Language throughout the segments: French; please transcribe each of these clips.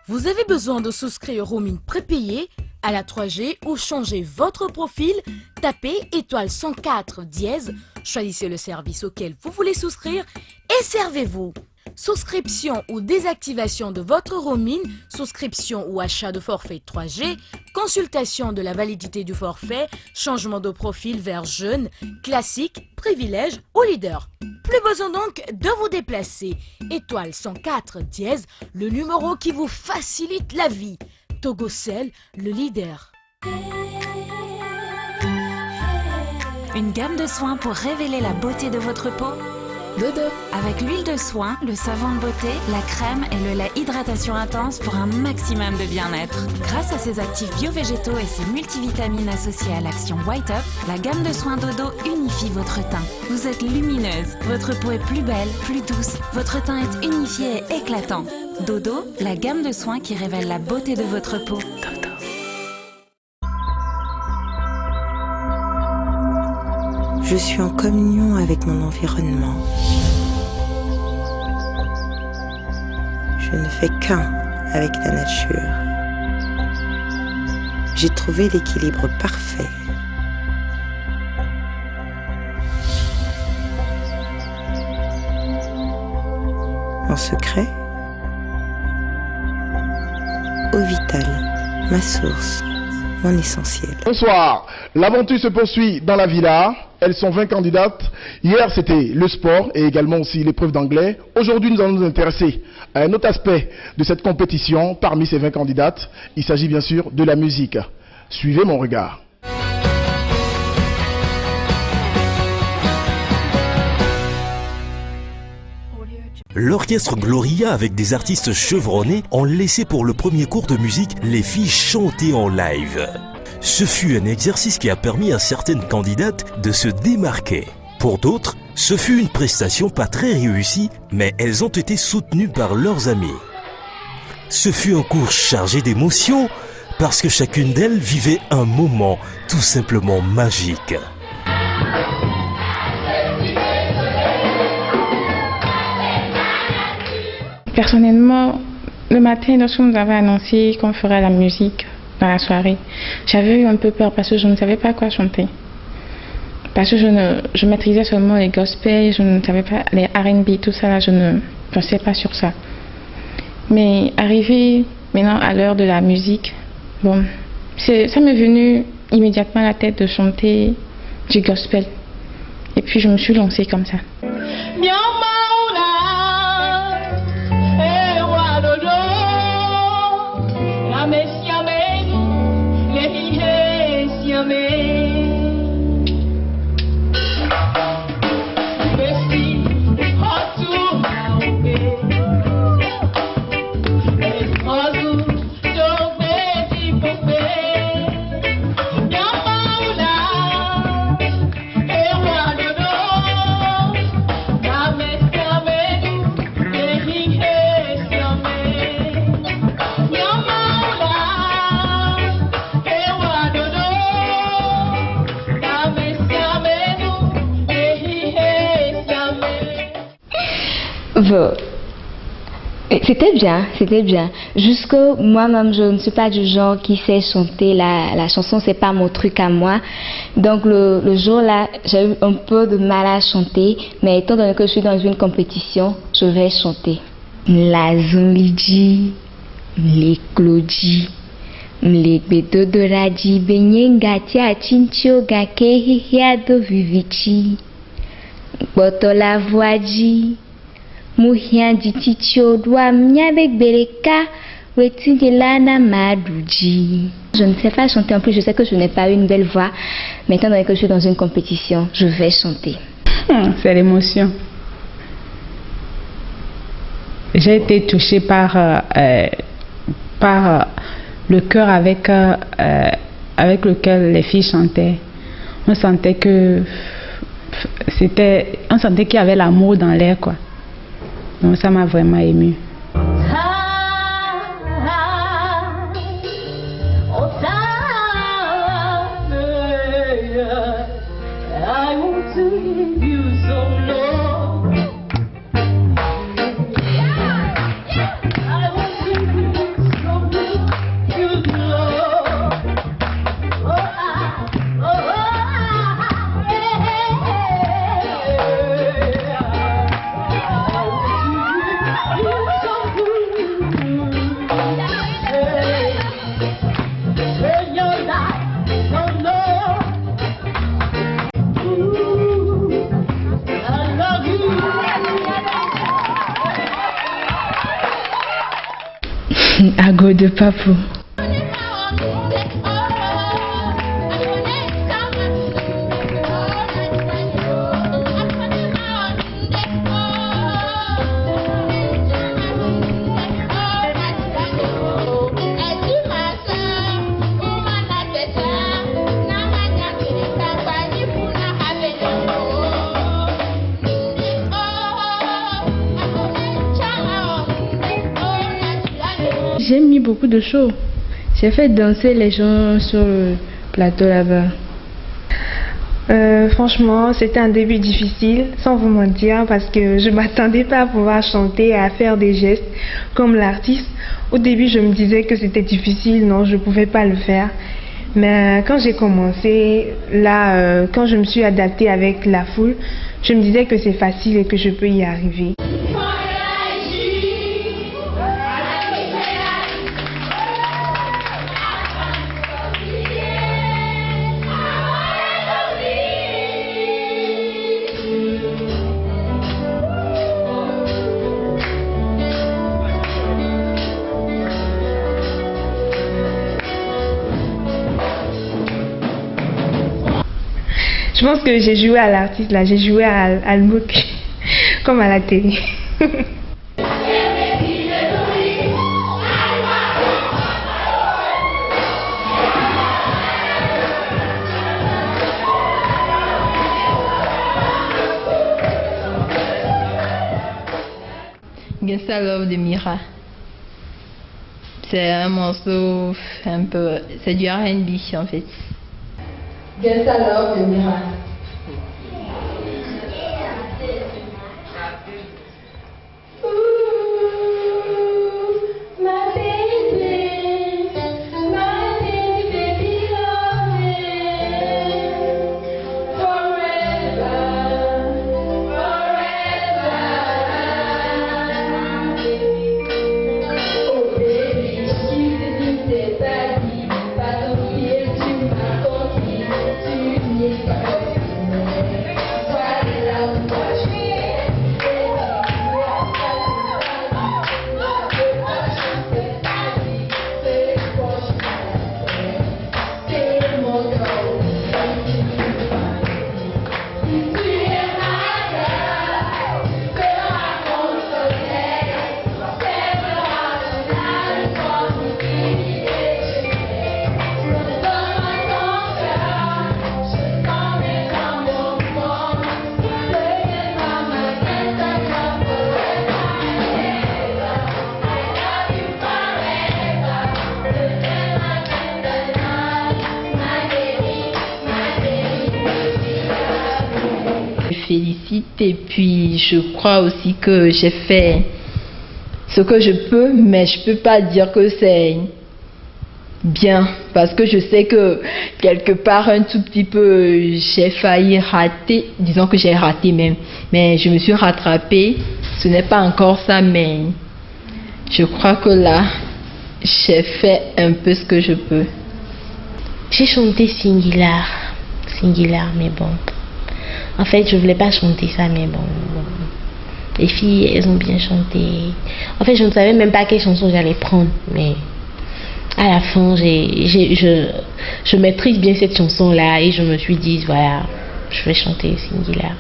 Vous avez besoin de souscrire au roaming prépayé à la 3G ou changer votre profil? Tapez étoile 104 dièse, choisissez le service auquel vous voulez souscrire et servez-vous. Souscription ou désactivation de votre roaming, souscription ou achat de forfait 3G, consultation de la validité du forfait, changement de profil vers jeune, classique, privilège ou leader. Plus besoin donc de vous déplacer. Étoile 104 dièse, le numéro qui vous facilite la vie. Togocel, le leader. Une gamme de soins pour révéler la beauté de votre peau. Dodo. Avec l'huile de soin, le savon de beauté, la crème et le lait hydratation intense pour un maximum de bien-être. Grâce à ses actifs bio-végétaux et ses multivitamines associées à l'action White Up, la gamme de soins Dodo unifie votre teint. Vous êtes lumineuse, votre peau est plus belle, plus douce, votre teint est unifié et éclatant. Dodo, la gamme de soins qui révèle la beauté de votre peau. Dodo. Je suis en communion avec mon environnement. Je ne fais qu'un avec la nature. J'ai trouvé l'équilibre parfait. En secret, eau vitale, ma source, mon essentiel. Bonsoir, l'aventure se poursuit dans la villa. Elles sont 20 candidates. Hier, c'était le sport et également aussi l'épreuve d'anglais. Aujourd'hui, nous allons nous intéresser à un autre aspect de cette compétition parmi ces 20 candidates. Il s'agit bien sûr de la musique. Suivez mon regard. L'orchestre Gloria avec des artistes chevronnés ont laissé pour le premier cours de musique les filles chanter en live. Ce fut un exercice qui a permis à certaines candidates de se démarquer. Pour d'autres, ce fut une prestation pas très réussie, mais elles ont été soutenues par leurs amis. Ce fut un cours chargé d'émotions parce que chacune d'elles vivait un moment tout simplement magique. Personnellement, le matin, lorsque nous avons annoncé qu'on ferait la musique dans la soirée, j'avais eu un peu peur parce que je ne savais pas quoi chanter. Parce que je maîtrisais seulement les gospels, je ne savais pas les R&B, tout ça là, je ne pensais pas sur ça. Mais arrivé maintenant à l'heure de la musique, bon, ça m'est venu immédiatement à la tête de chanter du gospel. Et puis je me suis lancée comme ça. Bon. C'était bien. Jusqu'au moi-même, je ne suis pas du genre qui sait chanter la chanson, c'est pas mon truc à moi. Donc le jour-là, j'ai eu un peu de mal à chanter, mais étant donné que je suis dans une compétition, je vais chanter. La Zonlidji, les Claudie, les Bedodoradi, Benyengati, Achincho, Gakehia do Vivichi, Botola Voadji. Je ne sais pas chanter, en plus je sais que je n'ai pas une belle voix, mais étant donné que je suis dans une compétition, je vais chanter. C'est l'émotion. J'ai été touchée par le cœur avec lequel les filles chantaient. On sentait qu'il y avait l'amour dans l'air, quoi. Donc ça m'a vraiment émue. Ago de Papou. J'ai mis beaucoup de shows. J'ai fait danser les gens sur le plateau là-bas. Franchement, c'était un début difficile, sans vous mentir, parce que je m'attendais pas à pouvoir chanter, à faire des gestes comme l'artiste. Au début, je me disais que c'était difficile, non, je pouvais pas le faire. Mais quand j'ai commencé, là, quand je me suis adaptée avec la foule, je me disais que c'est facile et que je peux y arriver. Je pense que j'ai joué à l'artiste là, j'ai joué à Almouk, comme à la télé. Gangsta Love de Mira. C'est un morceau un peu, c'est du R&B en fait. Gangsta Love de Mira. Félicite et puis je crois aussi que j'ai fait ce que je peux, mais je peux pas dire que c'est bien parce que je sais que quelque part un tout petit peu j'ai failli rater, disons que j'ai raté même, mais je me suis rattrapée. Ce n'est pas encore ça, mais je crois que là j'ai fait un peu ce que je peux. J'ai chanté Singular, mais bon. En fait, je voulais pas chanter ça, mais bon. Les filles, elles ont bien chanté. En fait, je ne savais même pas quelle chanson j'allais prendre, mais à la fin, je maîtrise bien cette chanson-là et je me suis dit, voilà, je vais chanter Singular.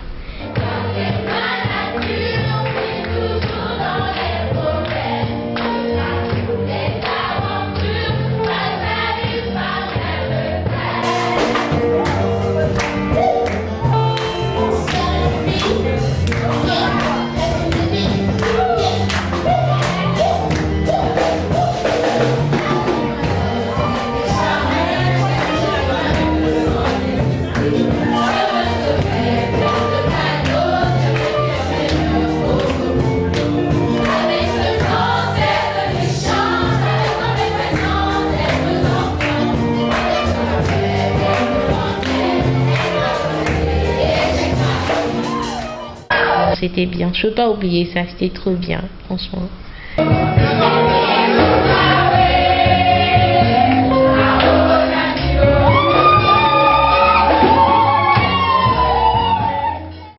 c'était bien. Je ne peux pas oublier ça, c'était trop bien, franchement.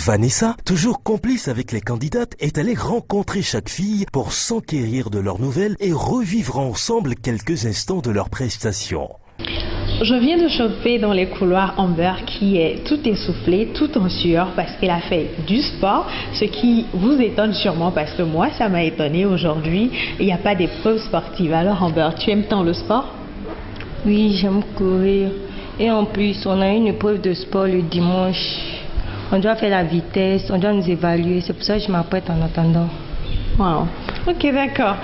Vanessa, toujours complice avec les candidates, est allée rencontrer chaque fille pour s'enquérir de leurs nouvelles et revivre ensemble quelques instants de leurs prestations. Je viens de choper dans les couloirs Amber qui est tout essoufflée, tout en sueur parce qu'elle a fait du sport, ce qui vous étonne sûrement parce que moi ça m'a étonné aujourd'hui. Il n'y a pas d'épreuve sportive. Alors Amber, tu aimes tant le sport? Oui, j'aime courir. Et en plus, on a une épreuve de sport le dimanche. On doit faire la vitesse, on doit nous évaluer. C'est pour ça que je m'apprête en attendant. Wow. Ok, d'accord.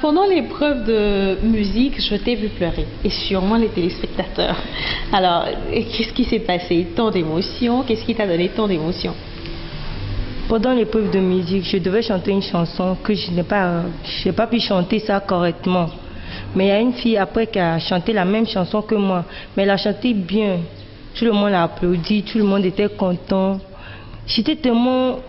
Pendant l'épreuve de musique, je t'ai vu pleurer. Et sûrement les téléspectateurs. Alors, qu'est-ce qui s'est passé? Tant d'émotions. Qu'est-ce qui t'a donné tant d'émotions? Pendant l'épreuve de musique, je devais chanter une chanson que je n'ai pas pu chanter ça correctement. Mais il y a une fille après qui a chanté la même chanson que moi. Mais elle a chanté bien. Tout le monde a applaudi, tout le monde était content. J'étais tellement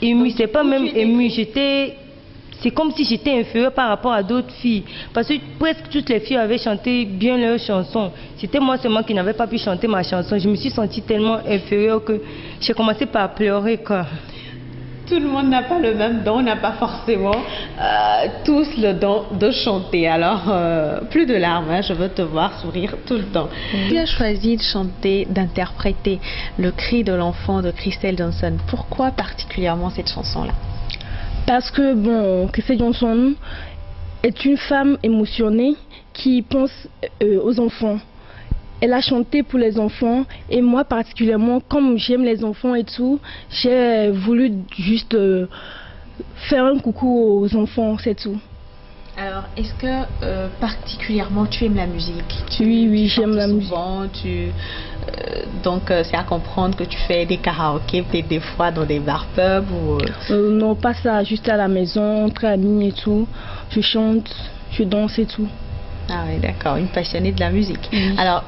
émue, c'est pas même émue, c'est comme si j'étais inférieure par rapport à d'autres filles. Parce que presque toutes les filles avaient chanté bien leur chanson. C'était moi seulement qui n'avais pas pu chanter ma chanson. Je me suis sentie tellement inférieure que j'ai commencé par pleurer, quoi. Tout le monde n'a pas le même don, n'a pas forcément tous le don de chanter. Alors, plus de larmes, hein, je veux te voir sourire tout le temps. Tu as choisi de chanter, d'interpréter Le cri de l'enfant de Crystal Johnson. Pourquoi particulièrement cette chanson-là? Parce que, bon, Crystal Johnson est une femme émotionnée qui pense aux enfants. Elle a chanté pour les enfants et moi particulièrement, comme j'aime les enfants et tout, j'ai voulu juste faire un coucou aux enfants, c'est tout. Alors, est-ce que particulièrement tu aimes la musique? Oui, j'aime la musique. Donc, c'est à comprendre que tu fais des karaokés peut-être des fois dans des bars pubs ou... Non, pas ça, juste à la maison, entre amis et tout. Je chante, je danse et tout. Ah oui, d'accord, une passionnée de la musique. Alors,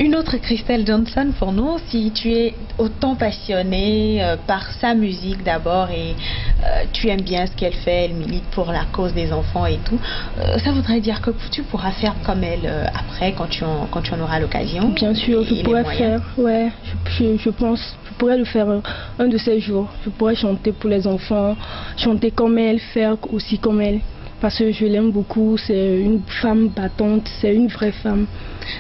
une autre Crystal Johnson pour nous, si tu es autant passionnée par sa musique d'abord et tu aimes bien ce qu'elle fait, elle milite pour la cause des enfants et tout, ça voudrait dire que tu pourras faire comme elle après, quand tu en auras l'occasion. Bien sûr, je pourrais faire, ouais, je pense, je pourrais le faire un de ces jours. Je pourrais chanter pour les enfants, chanter comme elle, faire aussi comme elle. Parce que je l'aime beaucoup, c'est une femme battante, c'est une vraie femme.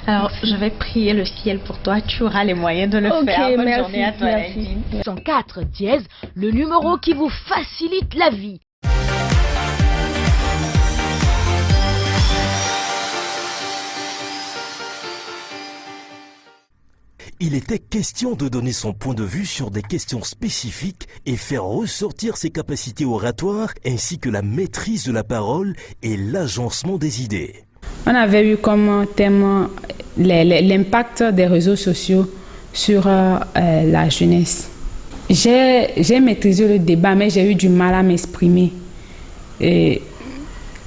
Alors, je vais prier le ciel pour toi, tu auras les moyens de le faire. Bonne journée à toi, Nadine. 104 dièse, le numéro qui vous facilite la vie. Il était question de donner son point de vue sur des questions spécifiques et faire ressortir ses capacités oratoires ainsi que la maîtrise de la parole et l'agencement des idées. On avait eu comme thème l'impact des réseaux sociaux sur la jeunesse. J'ai maîtrisé le débat, mais j'ai eu du mal à m'exprimer.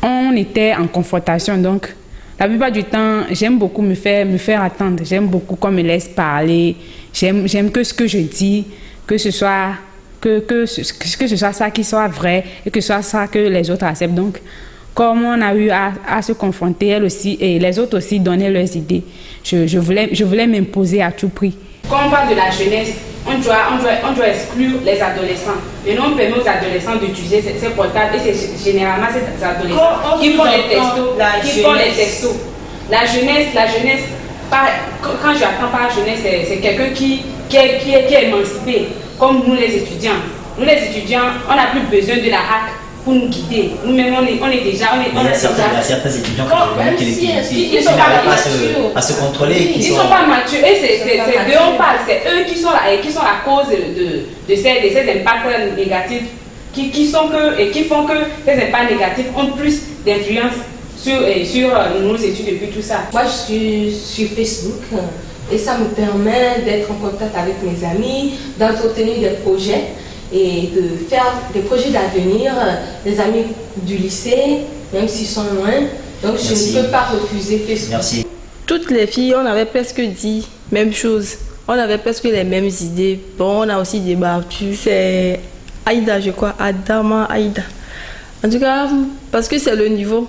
On était en confrontation, donc la plupart du temps, j'aime beaucoup me faire attendre. J'aime beaucoup qu'on me laisse parler. J'aime que ce que je dis, que ce soit ça qui soit vrai et que ce soit ça que les autres acceptent. Donc, comme on a eu à se confronter, elle aussi, et les autres aussi donnaient leurs idées, je voulais m'imposer à tout prix. Quand on parle de la jeunesse, on doit exclure les adolescents. Mais non, on permet aux adolescents d'utiliser ces portables et c'est généralement ces adolescents qui font les textos. La jeunesse, quand j'attends par jeunesse, c'est quelqu'un qui est émancipé, comme nous les étudiants. Nous les étudiants, on n'a plus besoin de la hack pour nous guider. Nous-mêmes, on est déjà... Il y a certains étudiants qui sont pas à se contrôler. Ils ne sont pas matures. Et c'est d'eux on parle. C'est eux qui sont la cause de ces impacts négatifs qui font que ces impacts négatifs ont plus d'influence sur nos études depuis tout ça. Moi, je suis sur Facebook et ça me permet d'être en contact avec mes amis, d'entretenir des projets et de faire des projets d'avenir, des amis du lycée, même s'ils sont loin. Donc je ne peux pas refuser Facebook. Merci. Toutes les filles, on avait presque dit même chose. On avait presque les mêmes idées. Bon, on a aussi débattu. C'est Aïda, je crois. Adama Aïda. En tout cas, parce que c'est le niveau.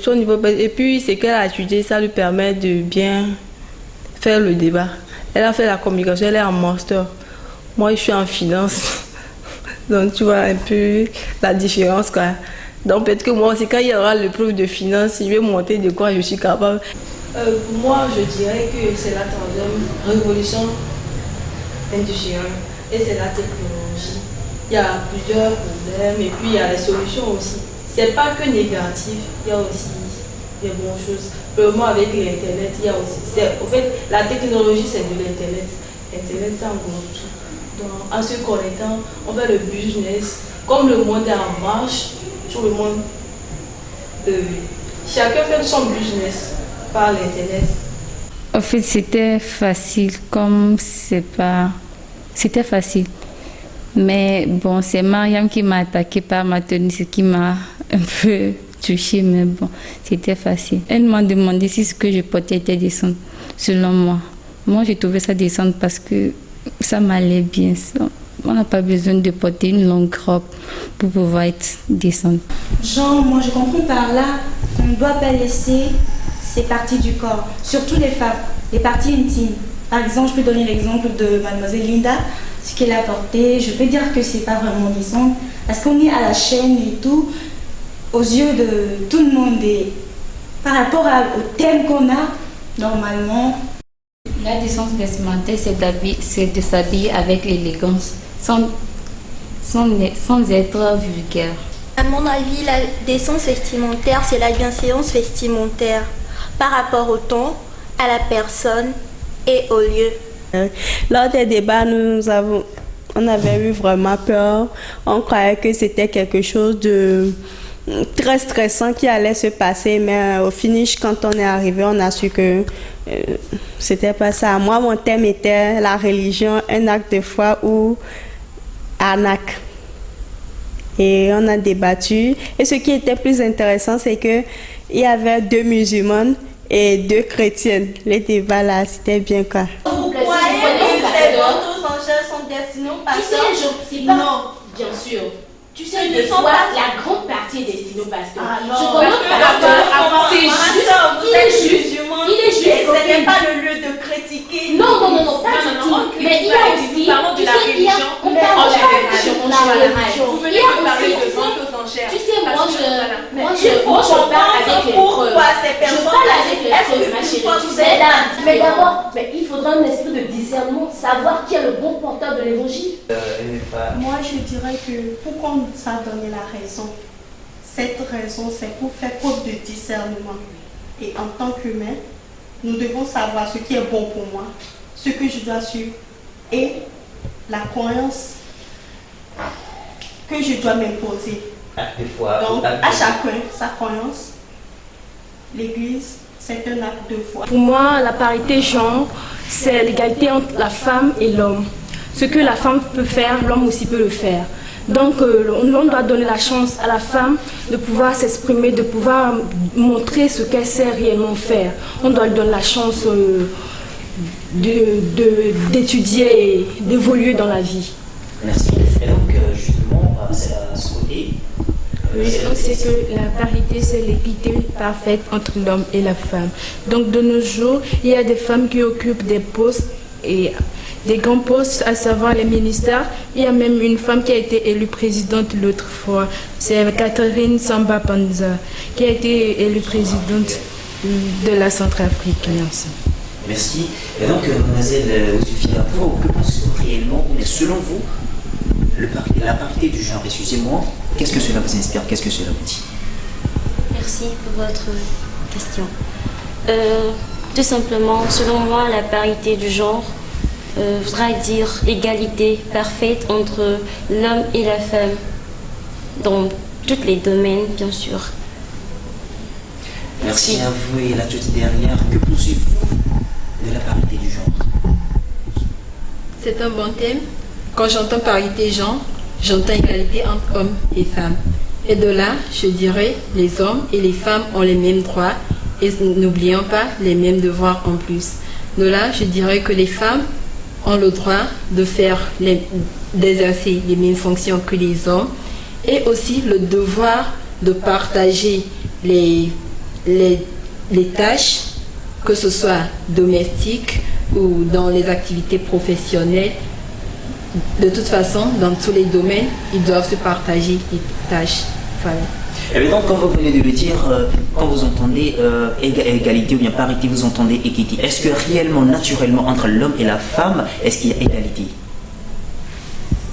Son niveau. Et puis, ce qu'elle a étudié, ça lui permet de bien faire le débat. Elle a fait la communication, elle est en master. Moi, je suis en finance. Donc, tu vois un peu la différence, quoi. Donc, peut-être que moi aussi, quand il y aura l'épreuve de finance, je vais montrer de quoi je suis capable. Pour moi, je dirais que c'est la troisième révolution industrielle et c'est la technologie. Il y a plusieurs problèmes et puis il y a les solutions aussi. C'est pas que négatif, il y a aussi des bonnes choses. Pour moi, avec l'Internet, il y a aussi. En fait, la technologie, c'est de l'Internet. L'Internet, ça englobe tout. Donc, en se connectant, on fait le business. Comme le monde est en marche, tout le monde, chacun fait son business par l'Internet. En fait, c'était facile, comme c'est pas... C'était facile. Mais bon, c'est Mariam qui m'a attaqué par ma tenue, ce qui m'a un peu touchée, mais bon, c'était facile. Elle m'a demandé si ce que je portais était décent, selon moi. Moi, j'ai trouvé ça décent parce que ça m'allait bien. On n'a pas besoin de porter une longue robe pour pouvoir être décente. Genre, moi, je comprends par là qu'on ne doit pas laisser ces parties du corps, surtout les femmes, les parties intimes. Par exemple, je peux donner l'exemple de mademoiselle Linda, ce qu'elle a porté. Je peux dire que c'est pas vraiment décent parce qu'on est à la chaîne et tout, aux yeux de tout le monde. Et par rapport au thème qu'on a, normalement. La décence vestimentaire, c'est de s'habiller avec élégance, sans être vulgaire. À mon avis, la décence vestimentaire, c'est la bienséance vestimentaire par rapport au ton, à la personne et au lieu. Lors des débats, on avait eu vraiment peur. On croyait que c'était quelque chose de très stressant qui allait se passer, mais au finish, quand on est arrivé, on a su que c'était pas ça. Moi, mon thème était la religion, un acte de foi ou arnaque. Et on a débattu. Et ce qui était plus intéressant, c'est qu'il y avait 2 musulmanes et 2 chrétiennes. Les débats là, c'était bien quoi. Vous croyez que les vôtres sont destinés aux pasteurs? Non, bien sûr. Tu sais, des fois, la grande partie est destinée aux pasteurs. Je connais pasteur, c'est juste, il est juste. Ce n'est pas le lieu de critiquer. Non, pas du tout. Mais il y a aussi, tu sais, on parle de la religion. Il y a aussi, tu sais, moi je parle avec les preuves. Je parle avec les preuves, ma chérie, tu sais. Mais d'abord, il faudra un esprit de discernement, savoir qui est le bon porteur de l'évangile. Moi, je dirais que pourquoi on nous a donné la raison, cette raison, c'est pour faire preuve de discernement. Et en tant qu'humain, nous devons savoir ce qui est bon pour moi, ce que je dois suivre et la croyance que je dois m'imposer. Donc, à chacun sa croyance. L'Église, c'est un acte de foi. Pour moi, la parité genre, c'est l'égalité entre la femme et l'homme. Ce que la femme peut faire, l'homme aussi peut le faire. Donc, on doit donner la chance à la femme de pouvoir s'exprimer, de pouvoir montrer ce qu'elle sait réellement faire. On doit lui donner la chance d'étudier et d'évoluer dans la vie. Merci. Et donc, justement, c'est à ce côté. Oui, on sait que la parité, c'est l'équité parfaite entre l'homme et la femme. Donc, de nos jours, il y a des femmes qui occupent des postes et des grands postes, à savoir les ministères. Il y a même une femme qui a été élue présidente l'autre fois. C'est Catherine Samba Panza qui a été élue présidente de la Centrafrique. Merci. Merci. Et donc, mademoiselle Ousufia, que pensez-vous réellement, mais selon vous, la parité du genre? Excusez-moi, qu'est-ce que cela vous inspire? Qu'est-ce que cela vous dit? Merci pour votre question. Tout simplement, selon moi, la parité du genre voudra dire égalité parfaite entre l'homme et la femme, dans tous les domaines, bien sûr. Merci à vous. Et la toute dernière, que pensez-vous de la parité du genre? C'est un bon thème. Quand j'entends parité genre, j'entends égalité entre hommes et femmes. Et de là, je dirais, les hommes et les femmes ont les mêmes droits et n'oublions pas les mêmes devoirs en plus. De là, je dirais que les femmes ont le droit de faire d'exercer les mêmes fonctions que les hommes et aussi le devoir de partager les tâches, que ce soit domestiques ou dans les activités professionnelles. De toute façon, dans tous les domaines, ils doivent se partager les tâches. Voilà. Et bien donc, quand vous venez de le dire, quand vous entendez égalité ou bien parité, vous entendez équité. Est-ce que réellement, naturellement, entre l'homme et la femme, est-ce qu'il y a égalité?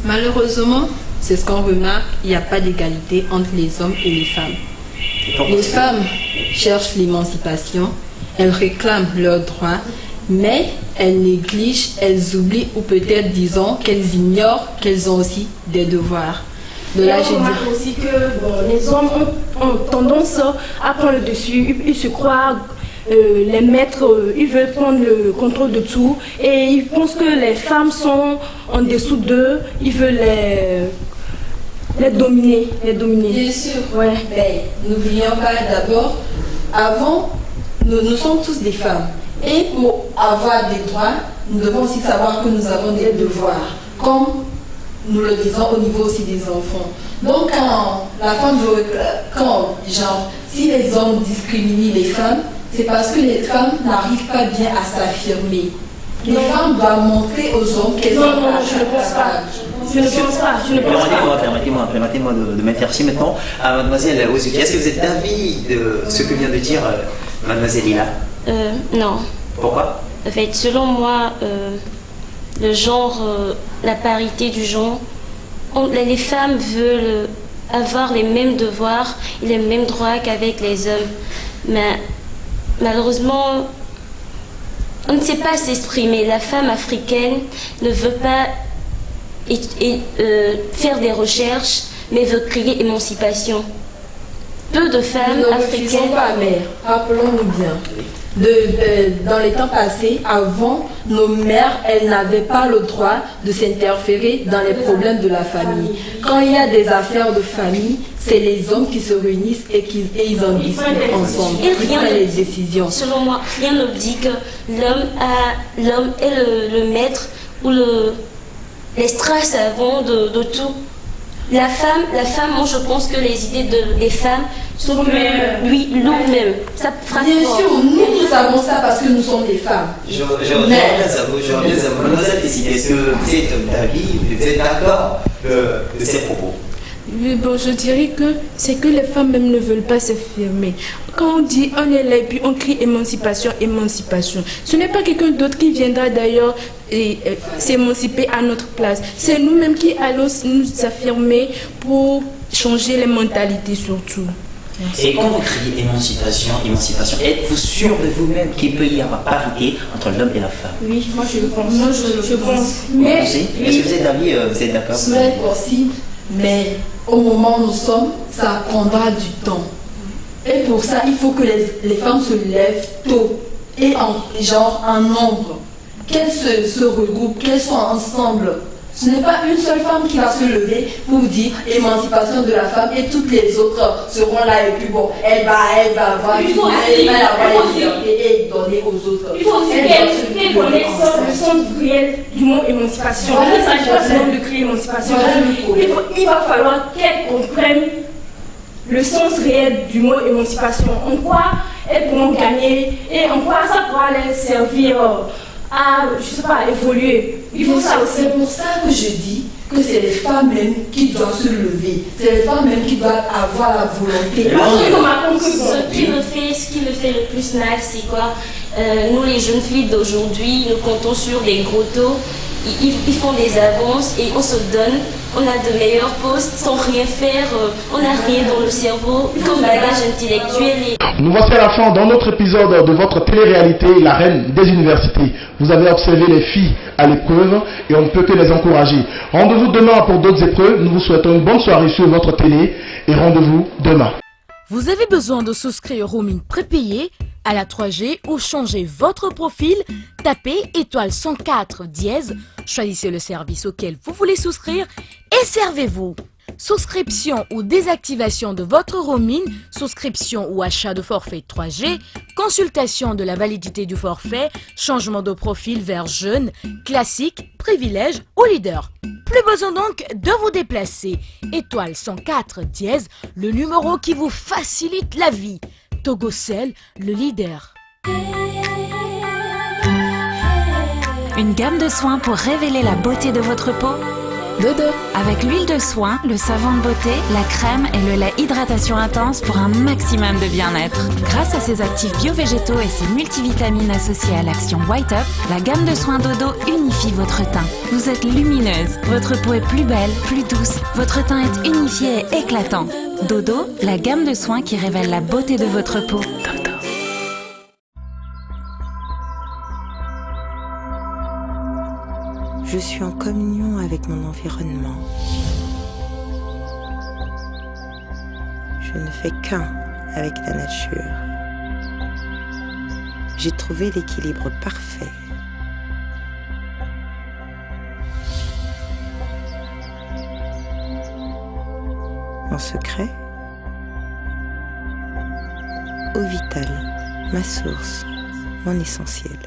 Malheureusement, c'est ce qu'on remarque, il n'y a pas d'égalité entre les hommes et les femmes. Les femmes cherchent l'émancipation, elles réclament leurs droits, mais elles négligent, elles oublient ou peut-être disons qu'elles ignorent qu'elles ont aussi des devoirs. De là, je remarque aussi que les hommes ont tendance à prendre le dessus, ils se croient les maîtres, ils veulent prendre le contrôle de tout et ils pensent que les femmes sont en dessous d'eux, ils veulent les dominer. Bien sûr, ouais. Mais n'oublions pas d'abord, avant, nous sommes tous des femmes. Et pour avoir des droits, nous devons aussi savoir que nous avons des devoirs, comme nous le disons au niveau aussi des enfants. Donc quand la femme veut, si les hommes discriminent les femmes, c'est parce que les femmes n'arrivent pas bien à s'affirmer. Les femmes doivent montrer aux hommes qu'elles sont non, je ne pense pas. Je ne pense pas. Permettez-moi de m'intéresser maintenant à mademoiselle Ouzuki. Est-ce que vous êtes d'avis de ce que vient de dire mademoiselle Lila? Non. Pourquoi? En fait, selon moi, le genre, la parité du genre, les femmes veulent avoir les mêmes devoirs et les mêmes droits qu'avec les hommes. Mais malheureusement, on ne sait pas s'exprimer. La femme africaine ne veut pas faire des recherches, mais veut crier émancipation. Peu de femmes africaines... Ne refusons pas, mais rappelons-nous bien. Dans les temps passés, avant, nos mères, elles n'avaient pas le droit de s'interférer dans les problèmes de la famille. Quand il y a des affaires de famille, c'est les hommes qui se réunissent et ils en discutent ensemble. Et rien les décisions. Selon moi, rien ne dit que l'homme est le maître ou les strass avant de tout. La femme, moi je pense que les idées des femmes sont nous-mêmes. Ça frappe bien sûr, nous avons ça parce que nous sommes des femmes. Je reviens à vous. Mademoiselle Tessy, est-ce que vous êtes d'avis, vous êtes d'accord de ces propos? Bon, je dirais que c'est que les femmes même ne veulent pas s'affirmer. Quand on dit on est là et puis on crie émancipation, émancipation, ce n'est pas quelqu'un d'autre qui viendra d'ailleurs s'émanciper à notre place. C'est nous-mêmes qui allons nous affirmer pour changer les mentalités surtout. Merci. Et quand vous criez émancipation, êtes-vous sûr de vous-même qu'il peut y avoir parité entre l'homme et la femme? Oui, moi je le pense. Je pense. Mais est-ce que vous êtes d'avis, vous êtes d'accord? C'est possible, mais au moment où nous sommes, ça prendra du temps. Et pour ça, il faut que les femmes se lèvent tôt et en nombre. Qu'elles se regroupent, qu'elles soient ensemble. Ce n'est pas une seule femme qui va se lever pour dire émancipation de la femme et toutes les autres seront là et puis bon, elle va avoir et donner aux autres. Il faut aussi qu'elle connaisse le sens réel du mot émancipation. Il ne s'agit pas seulement de créer émancipation. Il va falloir qu'elle comprenne le sens réel du mot émancipation. En quoi elles pourront gagner et en quoi ça pourra les servir à, je sais pas, évoluer. Il faut ça aussi. C'est pour ça que je dis que c'est les femmes même qui doivent se lever. C'est les femmes même qui doivent avoir la volonté. Ce qui me fait le plus mal, c'est quoi? Nous, les jeunes filles d'aujourd'hui, nous comptons sur des gros taux. Ils font des avances et on se donne. On a de meilleurs postes sans rien faire. On n'a rien dans le cerveau comme bagage intellectuel. Nous voici à la fin dans notre épisode de votre télé-réalité, la reine des universités. Vous avez observé les filles à l'épreuve et on ne peut que les encourager. Rendez-vous demain pour d'autres épreuves. Nous vous souhaitons une bonne soirée sur votre télé et rendez-vous demain. Vous avez besoin de souscrire au roaming prépayé à la 3G ou changer votre profil? Tapez étoile 104 dièse, choisissez le service auquel vous voulez souscrire et servez-vous. souscription ou désactivation de votre roaming, souscription ou achat de forfait 3G, consultation de la validité du forfait, changement de profil vers jeune, classique, privilège ou leader. Plus besoin donc de vous déplacer. Étoile 104 dièse, le numéro qui vous facilite la vie. Togocel, le leader. Une gamme de soins pour révéler la beauté de votre peau. Dodo. Avec l'huile de soin, le savon de beauté, la crème et le lait hydratation intense pour un maximum de bien-être. Grâce à ses actifs bio-végétaux et ses multivitamines associées à l'action White Up, la gamme de soins Dodo unifie votre teint. Vous êtes lumineuse, votre peau est plus belle, plus douce, votre teint est unifié et éclatant. Dodo, la gamme de soins qui révèle la beauté de votre peau. Je suis en communion avec mon environnement. Je ne fais qu'un avec la nature. J'ai trouvé l'équilibre parfait. Mon secret? Eau vitale, ma source, mon essentiel.